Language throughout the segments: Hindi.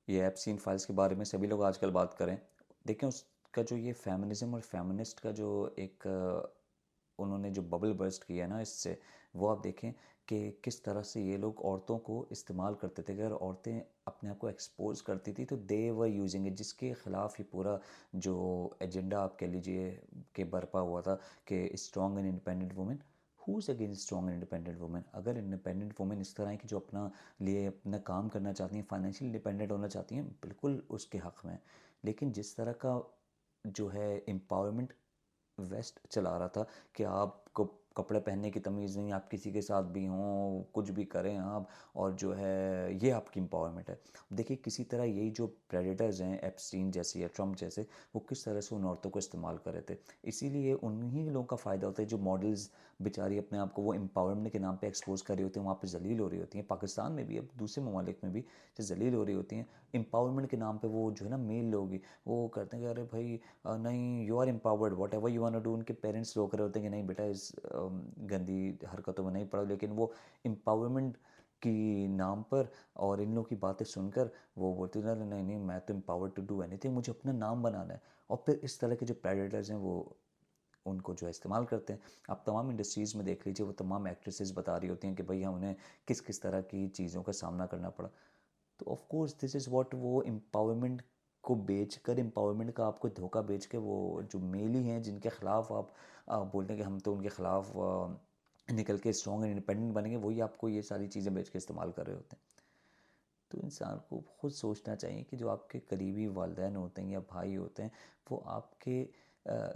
ये एप्स्टीन फाइल्स के बारे में सभी लोग आजकल बात करें। देखें उसका जो ये फेमिनिज़्म और फेमिनिस्ट का जो एक उन्होंने जो बबल बर्स्ट किया है ना इससे, वो आप देखें कि किस तरह से ये लोग औरतों को इस्तेमाल करते थे। अगर औरतें अपने आप को एक्सपोज़ करती थी तो दे वर यूजिंग इट, जिसके ख़िलाफ़ ही पूरा जो एजेंडा आप कह लीजिए कि बरपा हुआ था कि strong and independent women. Who is against strong and independent women? अगर इंडिपेंडेंट वुमेन इस तरह है कि जो अपना लिए अपना काम करना चाहती हैं, फाइनेंशियल इंडिपेंडेंट होना चाहती हैं, बिल्कुल उसके हक़ में है। लेकिन जिस तरह का जो है एम्पावरमेंट वेस्ट चला रहा था कि आपको कपड़े पहनने की तमीज़ नहीं, आप किसी के साथ भी हों, कुछ भी करें आप, और जो है ये आपकी एम्पावरमेंट है। देखिए किसी तरह यही जो प्रेडेटर्स हैं एप्स्टीन जैसे या ट्रम्प जैसे, वो किस तरह से उन औरतों को इस्तेमाल कर रहे थे। इसीलिए उन्हीं लोगों का फ़ायदा होता है जो मॉडल्स बेचारी अपने आप को वो एम्पावरमेंट के नाम पे एक्सपोज़ कर रही होती हैं, वहाँ पे ज़लील हो रही होती हैं। पाकिस्तान में भी, अब दूसरे ममालिक में भी जो ज़लील हो रही होती हैं एम्पावरमेंट के नाम पे, वो जो है ना मेल लोग ही वो करते हैं कि अरे भाई नहीं, you are empowered whatever you want to do. उनके पेरेंट्स रोक रहे होते हैं कि नहीं बेटा इस गंदी हरकतों में नहीं पड़ो, लेकिन वो एम्पावरमेंट की नाम पर और इन लोगों की बातें सुनकर वो बोलते हैं नहीं नहीं मैं तो एम्पावर्ड टू डू एनीथिंग, मुझे अपना नाम बनाना है। और फिर इस तरह के जो प्रेडेटर्स हैं वो उनको जो है इस्तेमाल करते हैं। आप तमाम इंडस्ट्रीज़ में देख लीजिए, वो तमाम एक्ट्रेसेस बता रही होती हैं कि भई उन्हें किस किस तरह की चीज़ों का सामना करना पड़ा। तो of course this is what, वो एम्पावरमेंट को बेचकर, एम्पावरमेंट का आपको धोखा बेच के, वो जो मेल ही हैं जिनके ख़िलाफ़ आप बोलते हैं कि हम तो उनके ख़िलाफ़ निकल के स्ट्रॉन्ग एंड इंडिपेंडेंट बनेंगे, वही आपको ये सारी चीज़ें बेच के इस्तेमाल कर रहे होते हैं। तो इंसान को खुद सोचना चाहिए कि जो आपके करीबी वालिदैन होते हैं या भाई होते हैं, वो आपके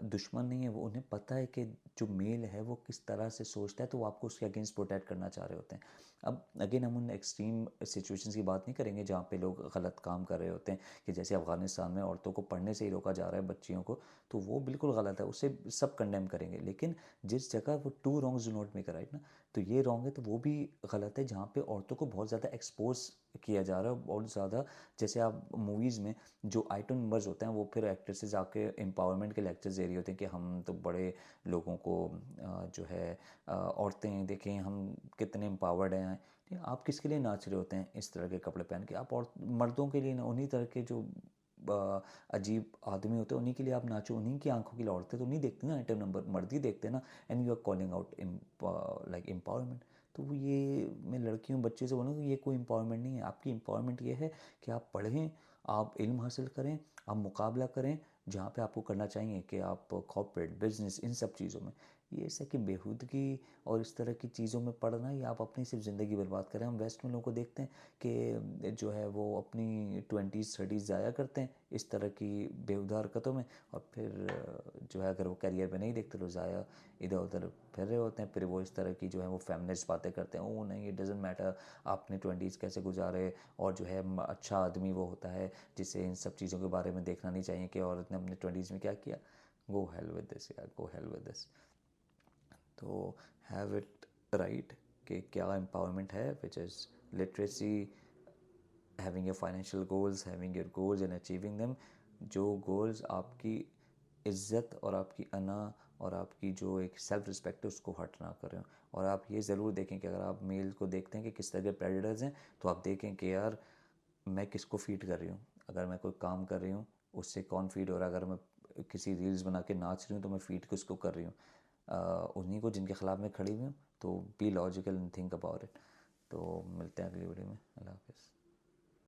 दुश्मन नहीं है। वो उन्हें पता है कि जो मेल है वो किस तरह से सोचता है, तो वो आपको उसके अगेंस्ट प्रोटेक्ट करना चाह रहे होते हैं। अब अगेन हम उन एक्सट्रीम सिचुएशंस की बात नहीं करेंगे जहाँ पे लोग गलत काम कर रहे होते हैं, कि जैसे अफ़गानिस्तान में औरतों को पढ़ने से ही रोका जा रहा है, बच्चियों को, तो वो बिल्कुल गलत है, उसे सब कंडेम करेंगे। लेकिन जिस जगह वो two wrongs do not make a right ना, तो ये रॉन्ग है तो वो भी गलत है जहाँ पे औरतों को बहुत ज़्यादा एक्सपोज किया जा रहा है, बहुत ज़्यादा। जैसे आप मूवीज़ में जो आइटम नंबर्स होते हैं, वो फिर एक्ट्रेसेस आके एम्पावरमेंट के लेक्चर्स दे रही होती हैं कि हम तो बड़े लोगों को जो है औरतें देखें हम कितने एम्पावर्ड हैं। ठीक है, आप किसके लिए नाच रहे होते हैं इस तरह के कपड़े पहन के? आप और मर्दों के लिए ना, उन्हीं तरह के जो अजीब आदमी होते हैं उन्हीं के लिए आप नाचो, उन्हीं की आंखों के लिए। औरतें तो नहीं देखती ना आइटम नंबर, मर्द ही देखते हैं ना। And you are calling out like empowerment. तो वो ये मैं लड़कियों बच्चे से बोलूँ कि ये कोई एम्पावरमेंट नहीं है। आपकी एम्पावरमेंट ये है कि आप पढ़ें, आप इल्म हासिल करें, आप मुकाबला करें जहाँ पे आपको करना चाहिए, कि आप कॉर्पोरेट बिजनेस इन सब चीज़ों में। ये ऐसा कि बेहूदगी और इस तरह की चीज़ों में पढ़ना ही आप अपनी सिर्फ ज़िंदगी बर्बाद करें। हम वेस्ट में लोगों को देखते हैं कि जो है वो अपनी 20s 30s ज़ाया करते हैं इस तरह की बेहुदा हरकतों में, और फिर जो है अगर वो करियर में नहीं देखते तो ज़ाया इधर उधर फिर रहे होते हैं। फिर वो इस तरह की जो है वो फेमिनिस्ट बातें करते हैं, ओ नहीं इट डजेंट मैटर आपने 20s कैसे गुजारे, और जो है अच्छा आदमी वो होता है जिसे इन सब चीज़ों के बारे में देखना नहीं चाहिए कि औरत ने अपने 20s में क्या किया। गो हेल विद दिस यार, गो हेल विद दिस। तो हैव इट राइट कि क्या एम्पावरमेंट है, which is literacy, having your financial goals, having your goals and achieving them. जो गोल्स आपकी इज़्ज़त और आपकी अना और आपकी जो एक सेल्फ रिस्पेक्ट है उसको हर्ट ना करें। और आप ये ज़रूर देखें कि अगर आप मेल को देखते हैं कि किस तरह के प्रेडेटर्स हैं, तो आप देखें कि यार मैं किसको फीड कर रही हूँ। अगर मैं कोई काम कर रही हूँ उससे कौन फीड हो रहा है। अगर मैं किसी रील्स बना के नाच रही हूँ तो मैं फीड किसको कर रही हूँ, उन्हीं को जिनके ख़िलाफ़ मैं खड़ी हुई हूँ। तो be logical and think about it. तो मिलते हैं अगली वीडियो में। अल्लाह हाफ़िज़।